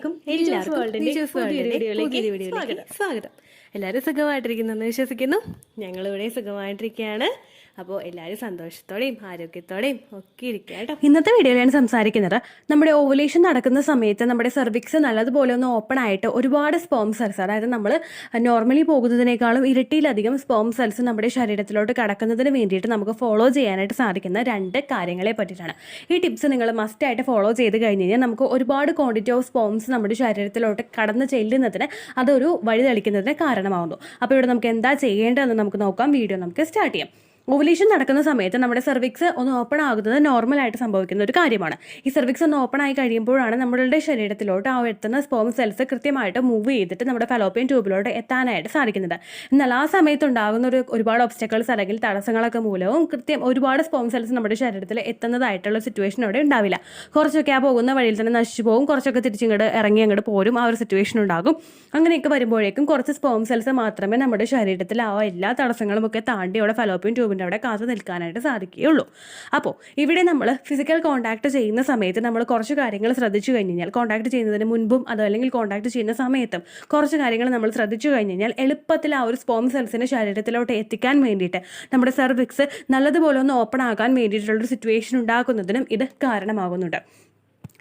എല്ലാവർക്കും സ്വാഗതം. എല്ലാവരും സുഖമായിട്ടിരിക്കുന്നെന്ന് വിശ്വസിക്കുന്നു. ഞങ്ങളിവിടെ സുഖമായിട്ടിരിക്കുകയാണ്. അപ്പോൾ എല്ലാവരും സന്തോഷത്തോടെയും ആരോഗ്യത്തോടെയും ഒക്കെ ഇരിക്കുക കേട്ടോ. ഇന്നത്തെ വീഡിയോയിലാണ് സംസാരിക്കുന്നത്. നമ്മുടെ ഓവുലേഷൻ നടക്കുന്ന സമയത്ത് നമ്മുടെ സെർവിക്സ് നല്ലതുപോലെ ഒന്ന് ഓപ്പൺ ആയിട്ട് ഒരുപാട് സ്പേം സെൽസ്, അതായത് നമ്മൾ നോർമലി പോകുന്നതിനേക്കാളും ഇരട്ടിയിലധികം സ്പേം സെൽസ് നമ്മുടെ ശരീരത്തിലോട്ട് കടക്കുന്നതിന് വേണ്ടിയിട്ട് നമുക്ക് ഫോളോ ചെയ്യാനായിട്ട് സാധിക്കുന്ന 2 കാര്യങ്ങളെ പറ്റിയിട്ടാണ്. ഈ ടിപ്സ് നിങ്ങൾ മസ്റ്റായിട്ട് ഫോളോ ചെയ്ത് കഴിഞ്ഞ് കഴിഞ്ഞാൽ നമുക്ക് ഒരുപാട് ക്വാണ്ടിറ്റി ഓഫ് സ്പേംസ് നമ്മുടെ ശരീരത്തിലോട്ട് കടന്ന് ചെല്ലുന്നതിന് അതൊരു വഴി തെളിക്കുന്നതിന് കാരണമാകുന്നു. അപ്പോൾ ഇവിടെ നമുക്ക് എന്താ ചെയ്യേണ്ടതെന്ന് നമുക്ക് നോക്കാം. വീഡിയോ നമുക്ക് സ്റ്റാർട്ട് ചെയ്യാം. ഓവുലേഷൻ നടക്കുന്ന സമയത്ത് നമ്മുടെ സെർവിക്സ് ഒന്ന് ഓപ്പൺ ആകുന്നത് നോർമലായിട്ട് സംഭവിക്കുന്ന ഒരു കാര്യമാണ്. ഈ സെർവിക്സ് ഒന്ന് ഓപ്പൺ ആയി കഴിയുമ്പോഴാണ് നമ്മളുടെ ശരീരത്തിലോട്ട് എത്തുന്ന സ്പേം സെൽസ് കൃത്യമായിട്ട് മൂവ് ചെയ്തിട്ട് നമ്മുടെ ഫലോപ്പിയൻ ട്യൂബിലോട്ട് എത്താനായിട്ട് സാധിക്കുന്നത്. എന്നാൽ ആ സമയത്ത് ഉണ്ടാകുന്ന ഒരുപാട് ഒബ്സ്റ്റക്കിൾസ് അല്ലെങ്കിൽ തടസ്സങ്ങളൊക്കെ മൂലവും ഒരുപാട് സ്പേം സെൽസ് നമ്മുടെ ശരീരത്തിൽ എത്തുന്നതായിട്ടുള്ള സിറ്റുവേഷൻ അവിടെ ഉണ്ടാവില്ല. കുറച്ചൊക്കെ ആ പോകുന്ന വഴിയിൽ തന്നെ നശിച്ചു പോകും, കുറച്ചൊക്കെ തിരിച്ചിങ്ങോട്ട് ഇറങ്ങി അങ്ങോട്ട് പോരും, ആ ഒരു സിറ്റുവേഷൻ ഉണ്ടാകും. അങ്ങനെയൊക്കെ വരുമ്പോഴേക്കും കുറച്ച് സ്പേം സെൽസ് മാത്രമേ നമ്മുടെ ശരീരത്തിൽ എല്ലാ തടസ്സങ്ങളും ഒക്കെ താണ്ടി അവിടെ ഫലോപ്പിയൻ ട്യൂബ് അവിടെ കാത്തു നിൽക്കാനായിട്ട് സാധിക്കുകയുള്ളൂ. അപ്പോൾ ഇവിടെ നമ്മൾ ഫിസിക്കൽ കോൺടാക്ട് ചെയ്യുന്ന സമയത്ത് നമ്മൾ കുറച്ച് കാര്യങ്ങൾ ശ്രദ്ധിച്ചു കഴിഞ്ഞാൽ, കോൺടാക്ട് ചെയ്യുന്നതിന് മുൻപും അതല്ലെങ്കിൽ കോൺടാക്ട് ചെയ്യുന്ന സമയത്തും കുറച്ച് കാര്യങ്ങൾ നമ്മൾ ശ്രദ്ധിച്ചു കഴിഞ്ഞാൽ എളുപ്പത്തിൽ ആ ഒരു സ്പേം സെൽസിനെ ശരീരത്തിലോട്ട് എത്തിക്കാൻ വേണ്ടിയിട്ട് നമ്മുടെ സെർവിക്സ് നല്ലതുപോലെ ഒന്ന് ഓപ്പൺ ആകാൻ വേണ്ടിയിട്ടുള്ളൊരു സിറ്റുവേഷൻ ഉണ്ടാക്കുന്നതിനും ഇത് കാരണമാകുന്നുണ്ട്.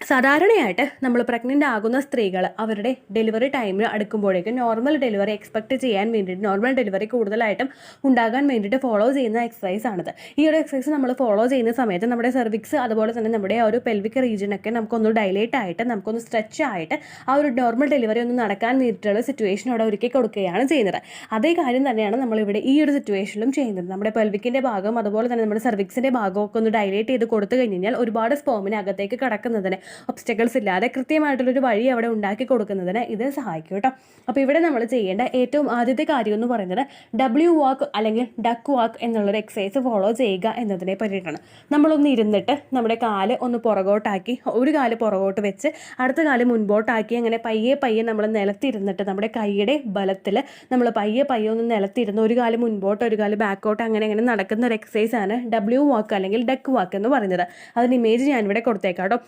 സാധാരണയായിട്ട് നമ്മൾ പ്രഗ്നൻ്റ് ആകുന്ന സ്ത്രീകൾ അവരുടെ ഡെലിവറി ടൈമിൽ അടുക്കുമ്പോഴേക്കും നോർമൽ ഡെലിവറി എക്സ്പെക്ട് ചെയ്യാൻ വേണ്ടിയിട്ട്, നോർമൽ ഡെലിവറി കൂടുതലായിട്ടും ഉണ്ടാകാൻ വേണ്ടിയിട്ട് ഫോളോ ചെയ്യുന്ന എക്സസൈസ് ആണിത്. ഈ ഒരു എക്സസൈസ് നമ്മൾ ഫോളോ ചെയ്യുന്ന സമയത്ത് നമ്മുടെ സെർവിക്സ് അതുപോലെ തന്നെ നമ്മുടെ ആ ഒരു പെൽവിക് റീജിയനൊക്കെ നമുക്കൊന്ന് ഡൈലേറ്റ് ആയിട്ട് നമുക്കൊന്ന് സ്ട്രെച്ച് ആയിട്ട് ആ ഒരു നോർമൽ ഡെലിവറി ഒന്ന് നടക്കാൻ വേണ്ടിയിട്ടുള്ള സിറ്റുവേഷൻ അവിടെ ഒരുക്കി കൊടുക്കുകയാണ് ചെയ്യുന്നത്. അതേ കാര്യം തന്നെയാണ് നമ്മളിവിടെ ഈ ഒരു സിറ്റുവേഷനിലും ചെയ്യുന്നത്. നമ്മുടെ പെൽവിക്കിൻ്റെ ഭാഗം അതുപോലെ തന്നെ നമ്മുടെ സെർവിക്സിൻ്റെ ഭാഗമൊക്കെ ഒന്ന് ഡൈലേറ്റ് ചെയ്ത് കൊടുത്തു കഴിഞ്ഞാൽ ഒരുപാട് സ്പേമിനെ അകത്തേക്ക് കടക്കുന്നതിന് ഒബ്സ്റ്റക്കിൾസ് ഇല്ലാതെ കൃത്യമായിട്ടുള്ളൊരു വഴി അവിടെ ഉണ്ടാക്കി കൊടുക്കുന്നതിന് ഇത് സഹായിക്കും കേട്ടോ. അപ്പോൾ ഇവിടെ നമ്മൾ ചെയ്യേണ്ട ഏറ്റവും ആദ്യത്തെ കാര്യം എന്ന് പറയുന്നത് ഡബ്ല്യു വാക്ക് അല്ലെങ്കിൽ ഡക്ക് വാക്ക് എന്നുള്ളൊരു എക്സസൈസ് ഫോളോ ചെയ്യുക എന്നതിനെ പറ്റിയിട്ടാണ്. നമ്മളൊന്ന് ഇരുന്നിട്ട് നമ്മുടെ കാല് ഒന്ന് പുറകോട്ടാക്കി, ഒരു കാല് പുറകോട്ട് വെച്ച് അടുത്ത കാല് മുൻപോട്ടാക്കി അങ്ങനെ പയ്യെ നമ്മൾ നിലത്തിരുന്നിട്ട് നമ്മുടെ കൈയുടെ ബലത്തിൽ നമ്മൾ പയ്യെ ഒന്ന് നിലത്തിരുന്ന് ഒരു കാല് മുൻപോട്ട് ഒരു കാല് ബാക്കോട്ട് അങ്ങനെ നടക്കുന്ന ഒരു എക്സസൈസാണ് ഡബ്ല്യു വാക്ക് അല്ലെങ്കിൽ ഡക്ക് വാക്ക് എന്ന് പറയുന്നത്. അതിന് ഇമേജ് ഞാനിവിടെ കൊടുത്തേക്കാം കേട്ടോ.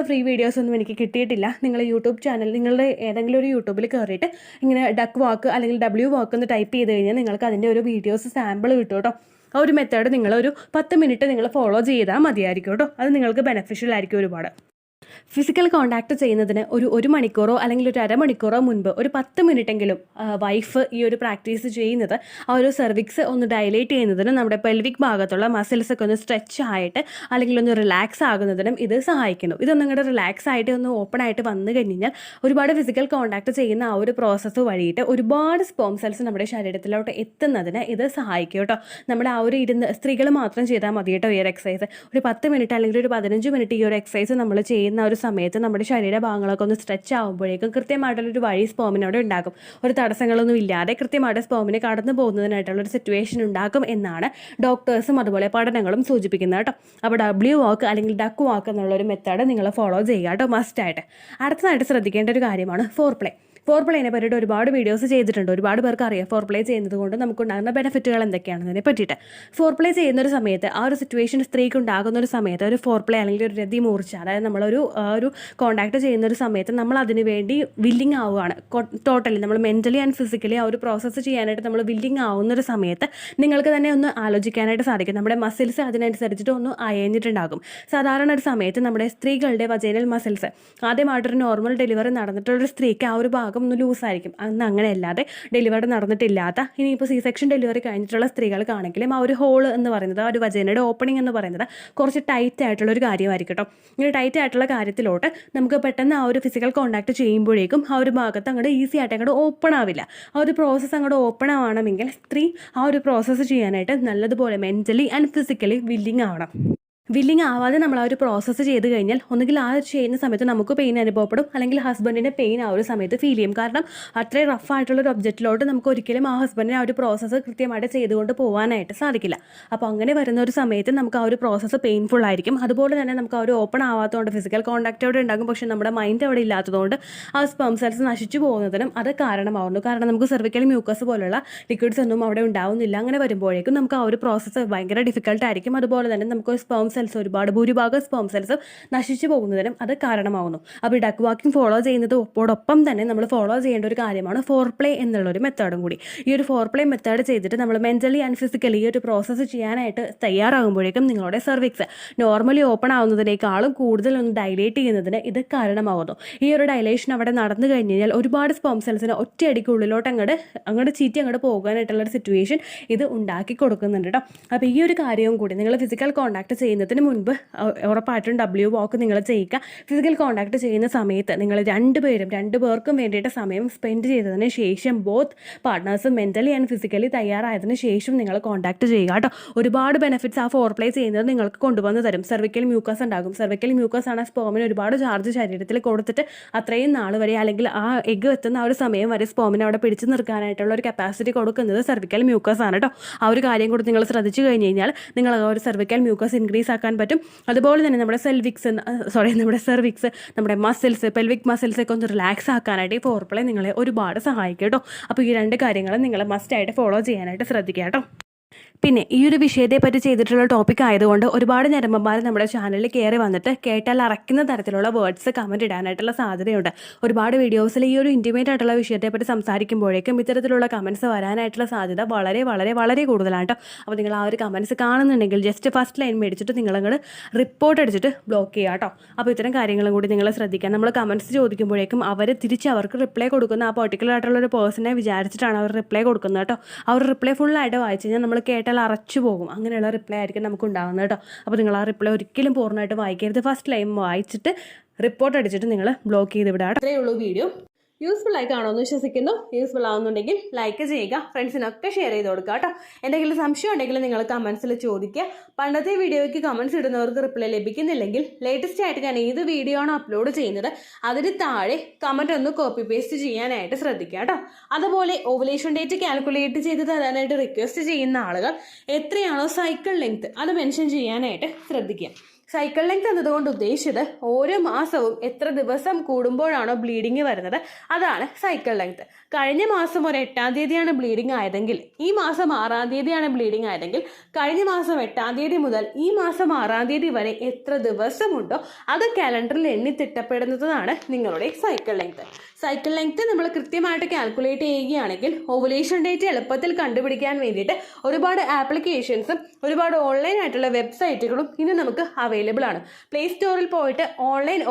ഫ്രീ വീഡിയോസ് ഒന്നും എനിക്ക് കിട്ടിയിട്ടില്ല. നിങ്ങൾ യൂട്യൂബ് ചാനൽ, നിങ്ങളുടെ ഏതെങ്കിലും ഒരു യൂട്യൂബിൽ കയറിയിട്ട് ഇങ്ങനെ ഡക്ക് വാക്ക് അല്ലെങ്കിൽ ഡബ്ല്യു വാക്ക് എന്ന് ടൈപ്പ് ചെയ്ത് കഴിഞ്ഞാൽ നിങ്ങൾക്ക് അതിൻ്റെ ഒരു വീഡിയോസ് സാമ്പിൾ കിട്ടും കേട്ടോ. ആ ഒരു മെത്തേഡ് നിങ്ങളൊരു 10 മിനിറ്റ് നിങ്ങൾ ഫോളോ ചെയ്താൽ മതിയായിരിക്കും കേട്ടോ. അത് നിങ്ങൾക്ക് ബെനിഫിഷ്യൽ ആയിരിക്കും ഒരുപാട്. ഫിസിക്കൽ കോൺടാക്ട് ചെയ്യുന്നതിന് ഒരു മണിക്കൂറോ അല്ലെങ്കിൽ ഒരു അരമണിക്കൂറോ മുൻപ് ഒരു 10 മിനിറ്റെങ്കിലും വൈഫ് ഈ ഒരു പ്രാക്ടീസ് ചെയ്യുന്നത് ആ ഒരു സെർവിക്സ് ഒന്ന് ഡൈലേറ്റ് ചെയ്യുന്നതിനും നമ്മുടെ പെൽവിക് ഭാഗത്തുള്ള മസിൽസൊക്കെ ഒന്ന് സ്ട്രെച്ച് ആയിട്ട് അല്ലെങ്കിൽ ഒന്ന് റിലാക്സ് ആകുന്നതിനും ഇത് സഹായിക്കുന്നു. ഇതൊന്നും ഇങ്ങോട്ട് റിലാക്സ് ആയിട്ട് ഒന്ന് ഓപ്പൺ ആയിട്ട് വന്നു കഴിഞ്ഞാൽ ഒരുപാട് ഫിസിക്കൽ കോൺടാക്ട് ചെയ്യുന്ന ആ ഒരു പ്രോസസ്സ് വഴിയിട്ട് ഒരുപാട് സ്പേം സെൽസ് നമ്മുടെ ശരീരത്തിലോട്ട് എത്തുന്നതിന് ഇത് സഹായിക്കും കേട്ടോ. നമ്മുടെ ആ ഒരു സ്ത്രീകൾ മാത്രം ചെയ്താൽ മതി കേട്ടോ ഈ ഒരു എക്സസൈസ്. ഒരു 10 മിനിറ്റ് അല്ലെങ്കിൽ ഒരു 15 മിനിറ്റ് ഈ ഒരു എക്സസൈസ് നമ്മൾ ചെയ്യുന്ന ഒരു സമയത്ത് നമ്മുടെ ശരീരഭാഗങ്ങളൊക്കെ ഒന്ന് സ്ട്രെച്ച് ആകുമ്പോഴേക്കും കൃത്യമായിട്ടുള്ളൊരു വഴി സ്പേമിനോട് ഉണ്ടാകും. ഒരു തടസ്സങ്ങളൊന്നും ഇല്ലാതെ കൃത്യമായിട്ട് സ്പേമിനെ കടന്നു പോകുന്നതിനായിട്ടുള്ളൊരു സിറ്റുവേഷൻ ഉണ്ടാക്കും എന്നാണ് ഡോക്ടേഴ്സും അതുപോലെ പഠനങ്ങളും സൂചിപ്പിക്കുന്നത് കേട്ടോ. അപ്പോൾ ഡബ്ല്യു വാക്ക് അല്ലെങ്കിൽ ഡക്ക് വാക്ക് എന്നുള്ളൊരു മെത്തേഡ് നിങ്ങൾ ഫോളോ ചെയ്യുക കേട്ടോ മസ്റ്റായിട്ട്. അടുത്തതായിട്ട് ശ്രദ്ധിക്കേണ്ട ഒരു കാര്യമാണ് ഫോർ പ്ലേനെ പറ്റിയിട്ട് ഒരുപാട് വീഡിയോസ് ചെയ്തിട്ടുണ്ട്. ഒരുപാട് പേർക്ക് അറിയാം ഫോർ പ്ലേ ചെയ്യുന്നത് കൊണ്ട് നമുക്കുണ്ടാകുന്ന ബെനിഫിറ്റുകൾ എന്തൊക്കെയാണെന്നതിനെ പറ്റിയിട്ട്. ഫോർ പ്ലേ ചെയ്യുന്നൊരു സമയത്ത് ആ ഒരു സിറ്റുവേഷൻ സ്ത്രീക്ക് ഉണ്ടാകുന്ന ഒരു സമയത്ത് ഒരു ഫോർ പ്ലേ അല്ലെങ്കിൽ ഒരു രതി മൂർച്ച, അതായത് നമ്മളൊരു കോൺടാക്ട് ചെയ്യുന്നൊരു സമയത്ത് നമ്മൾ അതിന് വേണ്ടി വില്ലിങ് ആവുകയാണ്. ടോട്ടലി നമ്മൾ മെൻ്റലി ആൻഡ് ഫിസിക്കലി ആ ഒരു പ്രോസസ്സ് ചെയ്യാനായിട്ട് നമ്മൾ വില്ലിങ് ആവുന്നൊരു സമയത്ത് നിങ്ങൾക്ക് തന്നെ ഒന്ന് ആലോചിക്കാനായിട്ട് സാധിക്കും. നമ്മുടെ മസിൽസ് അതിനനുസരിച്ചിട്ട് ഒന്ന് അയഞ്ഞിട്ടുണ്ടാകും. സാധാരണ ഒരു സമയത്ത് നമ്മുടെ സ്ത്രീകളുടെ വജൈനൽ മസിൽസ് ആദ്യമായിട്ടൊരു നോർമൽ ഡെലിവറി നടന്നിട്ടുള്ളൊരു സ്ത്രീക്ക് ആ ഒരു ഭാഗം ഒന്ന് ലൂസായിരിക്കും. അന്ന് അങ്ങനെ അല്ലാതെ ഡെലിവറി നടന്നിട്ടില്ലാത്ത, ഇനിയിപ്പോൾ സി സെക്ഷൻ ഡെലിവറി കഴിഞ്ഞിട്ടുള്ള സ്ത്രീകൾക്കാണെങ്കിലും ആ ഒരു ഹോൾ എന്ന് പറയുന്നത്, ആ ഒരു വജൈനയുടെ ഓപ്പണിംഗ് എന്ന് പറയുന്നത് കുറച്ച് ടൈറ്റ് ആയിട്ടുള്ള ഒരു കാര്യമായിരിക്കും കേട്ടോ. ഇങ്ങനെ ടൈറ്റ് ആയിട്ടുള്ള കാര്യത്തിലോട്ട് നമുക്ക് പെട്ടെന്ന് ആ ഒരു ഫിസിക്കൽ കോൺടാക്ട് ചെയ്യുമ്പോഴേക്കും ആ ഒരു ഭാഗത്ത് അങ്ങോട്ട് ഈസി ആയിട്ട് അങ്ങോട്ട് ഓപ്പൺ ആവില്ല. ആ ഒരു പ്രോസസ്സ് അങ്ങോട്ട് ഓപ്പൺ ആവണമെങ്കിൽ സ്ത്രീ ആ ഒരു പ്രോസസ്സ് ചെയ്യാനായിട്ട് നല്ലതുപോലെ മെൻ്റലി ആൻഡ് ഫിസിക്കലി വില്ലിങ് ആവണം. വില്ലിങ് ആവാതെ നമ്മൾ ആ ഒരു പ്രോസസ്സ് ചെയ്ത് കഴിഞ്ഞാൽ ഒന്നുകിൽ ആ ചെയ്യുന്ന സമയത്ത് നമുക്ക് പെയിൻ അനുഭവപ്പെടും, അല്ലെങ്കിൽ ഹസ്ബൻഡിൻ്റെ പെയിൻ ആ ഒരു സമയത്ത് ഫീൽ ചെയ്യും. കാരണം അത്രയും റഫായിട്ടുള്ളൊരു ഒബ്ജക്റ്റിലോട്ട് നമുക്ക് ഒരിക്കലും ആ ഹസ്ബൻഡിനെ ആ ഒരു പ്രോസസ്സ് കൃത്യമായിട്ട് ചെയ്തുകൊണ്ട് പോകാനായിട്ട് സാധിക്കില്ല. അപ്പോൾ അങ്ങനെ വരുന്ന ഒരു സമയത്ത് നമുക്ക് ആ ഒരു പ്രോസസ്സ് പെയിൻഫുൾ ആയിരിക്കും. അതുപോലെ തന്നെ നമുക്ക് ആ ഒരു ഓപ്പൺ ആവാത്തതുകൊണ്ട് ഫിസിക്കൽ കോൺടാക്റ്റ് അവിടെ ഉണ്ടാകും, പക്ഷേ നമ്മുടെ മൈൻഡ് അവിടെ ഇല്ലാത്തതുകൊണ്ട് ആ സ്പേം സെൽസ് നശിച്ചു പോകുന്നതിനും അത് കാരണമാവുന്നു. കാരണം നമുക്ക് സെർവിക്കൽ മ്യൂക്കസ് പോലുള്ള ലിക്വിഡ്സ് ഒന്നും അവിടെ ഉണ്ടാവുന്നില്ല. അങ്ങനെ വരുമ്പോഴേക്കും നമുക്ക് ആ ഒരു പ്രോസസ്സ് ഭയങ്കര ഡിഫിക്കൽട്ടായിരിക്കും. അതുപോലെ തന്നെ നമുക്ക് സ്പേം സെൽസ് ഭൂരിഭാഗം സ്പേം സെൽസ് നശിച്ചു പോകുന്നതിനും അത് കാരണമാകുന്നു. അപ്പോൾ ഈ ഡക്ക് വാക്കിംഗ് ഫോളോ ചെയ്യുന്നതോടൊപ്പം തന്നെ നമ്മൾ ഫോളോ ചെയ്യേണ്ട ഒരു കാര്യമാണ് ഫോർപ്ലേ എന്നുള്ളൊരു മെത്തേഡും കൂടി. ഈ ഒരു ഫോർപ്ലേ മെത്തേഡ് ചെയ്തിട്ട് നമ്മൾ മെൻ്റലി ആൻഡ് ഫിസിക്കലി ഈ ഒരു പ്രോസസ്സ് ചെയ്യാനായിട്ട് തയ്യാറാകുമ്പോഴേക്കും നിങ്ങളുടെ സെർവിക്സ് നോർമലി ഓപ്പൺ ആവുന്നതിനേക്കാളും കൂടുതൽ ഒന്ന് ഡൈലേറ്റ് ചെയ്യുന്നതിന് ഇത് കാരണമാകുന്നു. ഈ ഒരു ഡൈലേഷൻ അവിടെ നടന്നു കഴിഞ്ഞ് കഴിഞ്ഞാൽ ഒരുപാട് സ്പേം സെൽസിന് ഒറ്റയടിക്ക് ഉള്ളിലോട്ട് അങ്ങോട്ട് ചീറ്റി പോകാനായിട്ടുള്ളൊരു സിറ്റുവേഷൻ ഇത് ഉണ്ടാക്കി കൊടുക്കുന്നുണ്ട് കേട്ടോ. അപ്പോൾ ഈ ഒരു കാര്യവും കൂടി നിങ്ങൾ ഫിസിക്കൽ കോൺടാക്ട് ചെയ്യുന്നതിന് മുൻപ് ഉറപ്പായിട്ടും W വാക്ക് നിങ്ങൾ ചെയ്യുക. ഫിസിക്കൽ കോൺടാക്ട് ചെയ്യുന്ന സമയത്ത് നിങ്ങൾ രണ്ടു പേർക്കും വേണ്ടിയിട്ട് സമയം സ്പെൻഡ് ചെയ്തതിന് ശേഷം ബോത്ത് പാർട്ട്നേഴ്സും മെൻ്റലി ആൻഡ് ഫിസിക്കലി തയ്യാറായതിനു ശേഷം നിങ്ങൾ കോൺടാക്ട് ചെയ്യുക കേട്ടോ. ഒരുപാട് ബെനിഫിറ്റ്സ് ആ ഫോർപ്ലേ ചെയ്യുന്നത് നിങ്ങൾക്ക് കൊണ്ടുവന്ന് തരും. സെർവിക്കൽ മ്യൂക്കസ് ഉണ്ടാകും. സെർവിക്കൽ മ്യൂക്കസ് ആണ് സ്പേമിന് ഒരുപാട് ചാർജ് ശരീരത്തിൽ കൊടുത്തിട്ട് അത്രയും നാൾ വരെ അല്ലെങ്കിൽ ആ എഗ് എത്തുന്ന ആ ഒരു സമയം വരെ സ്പേമിനെ അവിടെ പിടിച്ചു നിർക്കാനായിട്ടുള്ള ഒരു കപ്പാസിറ്റി കൊടുക്കുന്നത് സെർവിക്കൽ മ്യൂക്കസ് ആണ് കേട്ടോ. ആ ഒരു കാര്യം കൂടി നിങ്ങൾ ശ്രദ്ധിച്ചു കഴിഞ്ഞ് കഴിഞ്ഞാൽ നിങ്ങൾ ആ ഒരു സെർവിക്കൽ മ്യൂക്കസ് ഇൻക്രീസ് ആക്കാൻ പറ്റും. അതുപോലെ തന്നെ നമ്മുടെ സെർവിക്സ് നമ്മുടെ മസിൽസ് പെൽവിക് മസിൽസ് ഒക്കെ ഒന്ന് റിലാക്സ് ആക്കാനായിട്ട് ഈ ഫോർപ്ലേ നിങ്ങളെ ഒരുപാട് സഹായിക്കും കേട്ടോ. അപ്പോൾ ഈ രണ്ട് കാര്യങ്ങളും നിങ്ങൾ മസ്റ്റായിട്ട് ഫോളോ ചെയ്യാനായിട്ട് ശ്രദ്ധിക്കുക കേട്ടോ. പിന്നെ ഈ ഒരു വിഷയത്തെപ്പറ്റി ചെയ്തിട്ടുള്ള ടോപ്പിക് ആയതുകൊണ്ട് ഒരുപാട് ഞരമ്പന്മാർ നമ്മുടെ ചാനലിൽ കയറി വന്നിട്ട് കേട്ടാൽ അറയ്ക്കുന്ന തരത്തിലുള്ള വേർഡ്സ് കമൻറ്റ് ഇടാനായിട്ടുള്ള സാധ്യതയുണ്ട്. ഒരുപാട് വീഡിയോസിൽ ഈ ഒരു ഇൻറ്റിമേറ്റ് ആയിട്ടുള്ള വിഷയത്തെപ്പറ്റി സംസാരിക്കുമ്പോഴേക്കും ഇത്തരത്തിലുള്ള കമൻറ്റ്സ് വരാനായിട്ടുള്ള സാധ്യത വളരെ വളരെ വളരെ കൂടുതലാണ് കേട്ടോ. അപ്പോൾ നിങ്ങൾ ആ ഒരു കമൻറ്റ്സ് കാണുന്നുണ്ടെങ്കിൽ ജസ്റ്റ് ഫസ്റ്റ് ലൈൻ മേടിച്ചിട്ട് നിങ്ങളങ്ങോട്ട് റിപ്പോർട്ട് അടിച്ചിട്ട് ബ്ലോക്ക് ചെയ്യുക കേട്ടോ. അപ്പോൾ ഇത്തരം കാര്യങ്ങളും കൂടി നിങ്ങൾ ശ്രദ്ധിക്കുക. നമ്മൾ കമൻറ്റ്സ് ചോദിക്കുമ്പോഴേക്കും അവർക്ക് റിപ്ലൈ കൊടുക്കുന്ന ആ പെർട്ടിക്കുലർ ആയിട്ടുള്ള ഒരു പേഴ്സണെ വിചാരിച്ചിട്ടാണ് അവർ റിപ്ലൈ കൊടുക്കുന്നത് കേട്ടോ. ആ ഒരു റിപ്ലൈ ഫുള്ളായിട്ട് വായിച്ചു കഴിഞ്ഞാൽ നമ്മൾ കേട്ടാൽ അറച്ചു പോകും. അങ്ങനെയുള്ള റിപ്ലൈ ആയിരിക്കും നമുക്ക് ഉണ്ടാകുന്നത് കേട്ടോ. അപ്പോൾ നിങ്ങൾ ആ റിപ്ലൈ ഒരിക്കലും പൂർണ്ണമായിട്ട് വായിക്കരുത്. ഫസ്റ്റ് ലൈൻ വായിച്ചിട്ട് റിപ്പോർട്ട് അടിച്ചിട്ട് നിങ്ങൾ ബ്ലോക്ക് ചെയ്ത് വിടാം. അത്രയേ ഉള്ളൂ വീഡിയോ. യൂസ്ഫുൾ ആയി കാണുമെന്ന് വിശ്വസിക്കുന്നു. യൂസ്ഫുൾ ആവുന്നുണ്ടെങ്കിൽ ലൈക്ക് ചെയ്യുക, ഫ്രണ്ട്സിനൊക്കെ ഷെയർ ചെയ്ത് കൊടുക്കുക കേട്ടോ. എന്തെങ്കിലും സംശയം ഉണ്ടെങ്കിൽ നിങ്ങൾ കമൻസിൽ ചോദിക്കുക. പണ്ടത്തെ വീഡിയോയ്ക്ക് കമൻസ് ഇടുന്നവർക്ക് റിപ്ലൈ ലഭിക്കുന്നില്ലെങ്കിൽ ലേറ്റസ്റ്റ് ആയിട്ട് ഞാൻ ഏത് വീഡിയോ ആണോ അപ്ലോഡ് ചെയ്യുന്നത് അതിന് താഴെ കമൻറ്റ് ഒന്ന് കോപ്പി പേസ്റ്റ് ചെയ്യാനായിട്ട് ശ്രദ്ധിക്കുക കേട്ടോ. അതുപോലെ ഓവുലേഷൻ ഡേറ്റ് കാൽക്കുലേറ്റ് ചെയ്ത് തരാനായിട്ട് റിക്വസ്റ്റ് ചെയ്യുന്ന ആളുകൾ എത്രയാണോ സൈക്കിൾ ലെങ്ത് അത് മെൻഷൻ ചെയ്യാനായിട്ട് ശ്രദ്ധിക്കുക. സൈക്കിൾ ലെങ്ത് എന്നതുകൊണ്ട് ഉദ്ദേശിച്ചത് ഓരോ മാസവും എത്ര ദിവസം കൂടുമ്പോഴാണോ ബ്ലീഡിങ് വരുന്നത് അതാണ് സൈക്കിൾ ലെങ്ത്. കഴിഞ്ഞ മാസം ഒരു 8-ാം തീയതിയാണ് ബ്ലീഡിങ് ആയതെങ്കിൽ ഈ മാസം 6-ാം തീയതിയാണ് ബ്ലീഡിങ് ആയതെങ്കിൽ കഴിഞ്ഞ മാസം 8-ാം തീയതി മുതൽ ഈ മാസം 6-ാം തീയതി വരെ എത്ര ദിവസമുണ്ടോ അത് കാലണ്ടറിൽ എണ്ണി തിട്ടപ്പെടുന്നതാണ് നിങ്ങളുടെ സൈക്കിൾ ലെങ്ത്. സൈക്കിൾ ലെങ്ത് നമ്മൾ കൃത്യമായിട്ട് കാൽക്കുലേറ്റ് ചെയ്യുകയാണെങ്കിൽ ഓവുലേഷൻ ഡേറ്റ് എളുപ്പത്തിൽ കണ്ടുപിടിക്കാൻ വേണ്ടിയിട്ട് ഒരുപാട് ആപ്ലിക്കേഷൻസും ഒരുപാട് ഓൺലൈൻ ആയിട്ടുള്ള വെബ്സൈറ്റുകളും ഇനി നമുക്ക് അവൈലബിൾ ആണ്. പ്ലേ സ്റ്റോറിൽ പോയിട്ട് ഓൺലൈൻ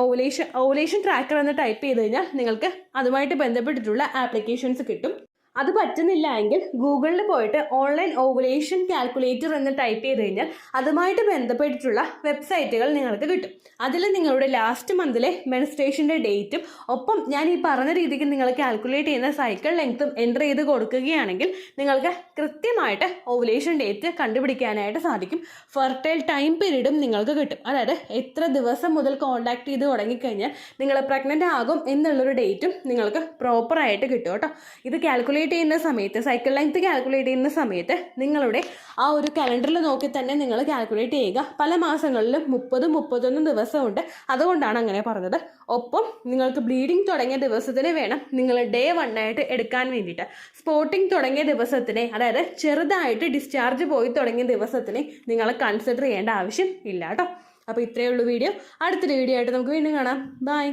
ഓവുലേഷൻ ട്രാക്കർ എന്ന് ടൈപ്പ് ചെയ്ത് കഴിഞ്ഞാൽ നിങ്ങൾക്ക് അതുമായിട്ട് ബന്ധപ്പെട്ടിട്ടുള്ള ആപ്ലിക്കേഷൻസ് കിട്ടും. അത് പറ്റുന്നില്ല എങ്കിൽ ഗൂഗിളിൽ പോയിട്ട് ഓൺലൈൻ ഓവുലേഷൻ കാൽക്കുലേറ്റർ എന്ന് ടൈപ്പ് ചെയ്ത് കഴിഞ്ഞാൽ അതുമായിട്ട് ബന്ധപ്പെട്ടിട്ടുള്ള വെബ്സൈറ്റുകൾ നിങ്ങൾക്ക് കിട്ടും. അതിൽ നിങ്ങളുടെ ലാസ്റ്റ് മന്തിലെ മെൻസ്ട്രേഷൻ്റെ ഡേറ്റും ഒപ്പം ഞാൻ ഈ പറഞ്ഞ രീതിക്ക് നിങ്ങൾ കാൽക്കുലേറ്റ് ചെയ്യുന്ന സൈക്കിൾ ലെങ്ത്തും എൻ്റർ ചെയ്ത് കൊടുക്കുകയാണെങ്കിൽ നിങ്ങൾക്ക് കൃത്യമായിട്ട് ഓവുലേഷൻ ഡേറ്റ് കണ്ടുപിടിക്കാനായിട്ട് സാധിക്കും. ഫെർട്ടൈൽ ടൈം പീരീഡും നിങ്ങൾക്ക് കിട്ടും. അതായത് എത്ര ദിവസം മുതൽ കോൺടാക്ട് ചെയ്ത് തുടങ്ങിക്കഴിഞ്ഞാൽ നിങ്ങൾ പ്രഗ്നൻ്റ് ആകും എന്നുള്ളൊരു ഡേറ്റും നിങ്ങൾക്ക് പ്രോപ്പറായിട്ട് കിട്ടും കേട്ടോ. ഇത് കാൽക്കുലേറ്റ് ചെയ്യുന്ന സമയത്ത് സൈക്കിൾ ലെങ്ത് കാൽക്കുലേറ്റ് ചെയ്യുന്ന സമയത്ത് നിങ്ങളുടെ ആ ഒരു കലണ്ടറിൽ നോക്കി തന്നെ നിങ്ങൾ കാൽക്കുലേറ്റ് ചെയ്യുക. പല മാസങ്ങളിലും 30-31 ദിവസമുണ്ട്. അതുകൊണ്ടാണ് അങ്ങനെ പറഞ്ഞത്. ഒപ്പം നിങ്ങൾക്ക് ബ്ലീഡിങ് തുടങ്ങിയ ദിവസത്തിന് വേണം നിങ്ങൾ ഡേ 1 ആയിട്ട് എടുക്കാൻ വേണ്ടിയിട്ട്. സ്പോട്ടിങ് തുടങ്ങിയ ദിവസത്തിനെ അതായത് ചെറുതായിട്ട് ഡിസ്ചാർജ് പോയി തുടങ്ങിയ ദിവസത്തിനെ നിങ്ങൾ കൺസിഡർ ചെയ്യേണ്ട ആവശ്യം ഇല്ല കേട്ടോ. അപ്പോൾ ഇത്രയേ ഉള്ളൂ വീഡിയോ. അടുത്തൊരു വീഡിയോ ആയിട്ട് നമുക്ക് വീണ്ടും കാണാം. ബൈ.